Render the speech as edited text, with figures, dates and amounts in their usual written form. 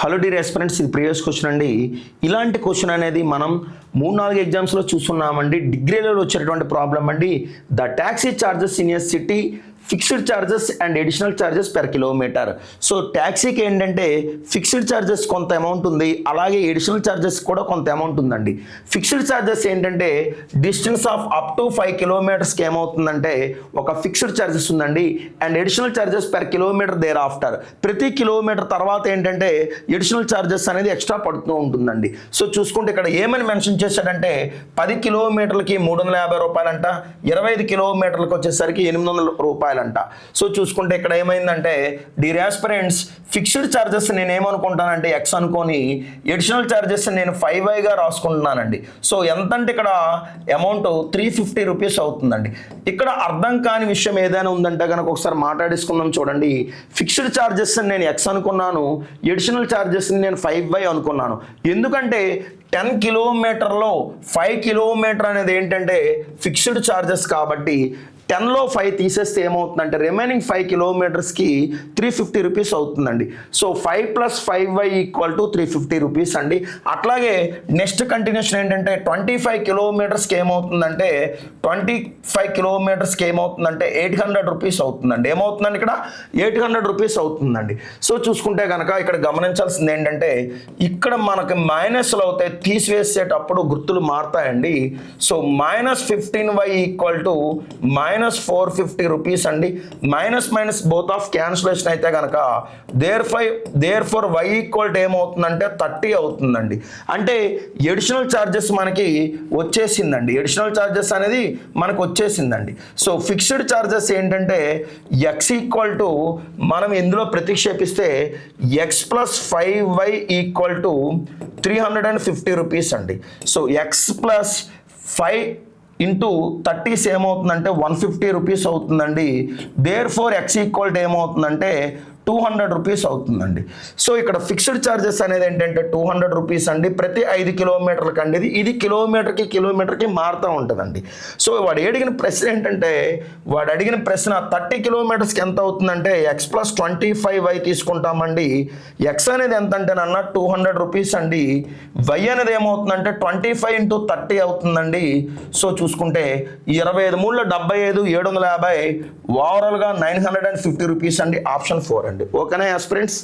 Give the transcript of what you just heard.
Hello dear aspirants, ఇది previous question అండి. ఇలాంటి క్వశ్చన్ అనేది మనం 3-4 ఎగ్జామ్స్లో చూస్తున్నామండి. డిగ్రీలో వచ్చేటటువంటి ప్రాబ్లం అండి. The taxi charges in a city, fixed charges and additional charges per kilometre. So ట్యాక్సీకి ఏంటంటే ఫిక్స్డ్ చార్జెస్ కొంత అమౌంట్ ఉంది, అలాగే అడిషనల్ చార్జెస్ కూడా కొంత అమౌంట్ ఉందండి. ఫిక్స్డ్ చార్జెస్ ఏంటంటే డిస్టెన్స్ ఆఫ్ అప్ టు 5 కిలోమీటర్స్కి ఏమవుతుందంటే ఒక ఫిక్స్డ్ చార్జెస్ ఉందండి. And additional charges per kilometre thereafter, ప్రతి కిలోమీటర్ తర్వాత ఏంటంటే అడిషనల్ చార్జెస్ అనేది ఎక్స్ట్రా పడుతూ ఉంటుందండి. సో చూసుకుంటే ఇక్కడ ఏమని మెన్షన్ చేశాడంటే 10 కిలోమీటర్లకి 350 రూపాయలంట, 25 కిలోమీటర్లకు వచ్చేసరికి 800 రూపాయలంట. సో చూసుకుంటే ఇక్కడ ఏమైందంటే డియర్ ఆస్పిరెంట్స్, ఫిక్స్డ్ చార్జెస్ నేను ఏమనుకుంటానంటే ఎక్స్ అనుకొని, అడిషనల్ చార్జెస్ నేను 5y రాసుకుంటున్నానండి. సో ఎంత అంటే ఇక్కడ అమౌంట్ 350 రూపీస్ అవుతుందండి. ఇక్కడ అర్థం కాని విషయం ఏదైనా ఉందంటే కనుక ఒకసారి మాట్లాడేసుకుందాం. చూడండి, ఫిక్స్డ్ చార్జెస్ నేను ఎక్స్ అనుకున్నాను, అడిషనల్ చార్జెస్ నేను 5y అనుకున్నాను. ఎందుకంటే 10 కిలోమీటర్లో 5 కిలోమీటర్ అనేది ఏంటంటే ఫిక్స్డ్ చార్జెస్ కాబట్టి 10లో 5 తీసేస్తే ఏమవుతుందంటే రిమైనింగ్ 5 కిలోమీటర్స్కి 350 రూపీస్ అవుతుందండి. సో 5 + 5y = 350 రూపీస్ అండి. అట్లాగే నెక్స్ట్ కంటిన్యూషన్ ఏంటంటే 25 కిలోమీటర్స్కి ఏమవుతుందంటే 800 రూపీస్ అవుతుందండి. ఏమవుతుందండి ఇక్కడ 800 రూపీస్ అవుతుందండి. సో చూసుకుంటే కనుక ఇక్కడ గమనించాల్సింది ఏంటంటే ఇక్కడ మనకి మైనస్లు అవుతాయి, తీసివేసేటప్పుడు గుర్తులు మారుతాయండి. సో -15y = -450 రూపీస్ అండి. మైనస్ బోత్ ఆఫ్ క్యాన్సిలేషన్ అయితే కనుక దేర్ ఫర్ y = ఏమవుతుందంటే 30 అవుతుందండి. అంటే అడిషనల్ ఛార్జెస్ మనకి వచ్చేసిందండి. అడిషనల్ ఛార్జెస్ అనేది మనకు వచ్చేసిందండి. సో ఫిక్స్డ్ ఛార్జెస్ ఏంటంటే x = మనం ఇందులో ప్రతిక్షేపిస్తే x + 5y = 350 రూపీస్ అండి. సో x + 5 × 30 ఏమవుతుందంటే 150 రూపీస్ అవుతుందండి. దేర్ ఫోర్ x = ఏమవుతుందంటే 200 రూపీస్ అవుతుందండి. సో ఇక్కడ ఫిక్స్డ్ ఛార్జెస్ అనేది ఏంటంటే 200 రూపీస్ అండి ప్రతి 5 కిలోమీటర్లకి అండి. ఇది కిలోమీటర్కి మారుతూ ఉంటుందండి. సో వాడు అడిగిన ప్రశ్న ఏంటంటే 30 కిలోమీటర్స్కి ఎంత అవుతుందంటే x + 25y తీసుకుంటామండి. x అనేది ఎంత అంటే 200 రూపీస్ అండి. y అనేది ఏమవుతుందంటే 25 × 30 అవుతుందండి. సో చూసుకుంటే 25 × 3 = 75, 750, ఓవరాల్గా 950 రూపీస్ అండి. ఆప్షన్ 4 అండి. ఓకేనా ఆస్పిరెంట్స్?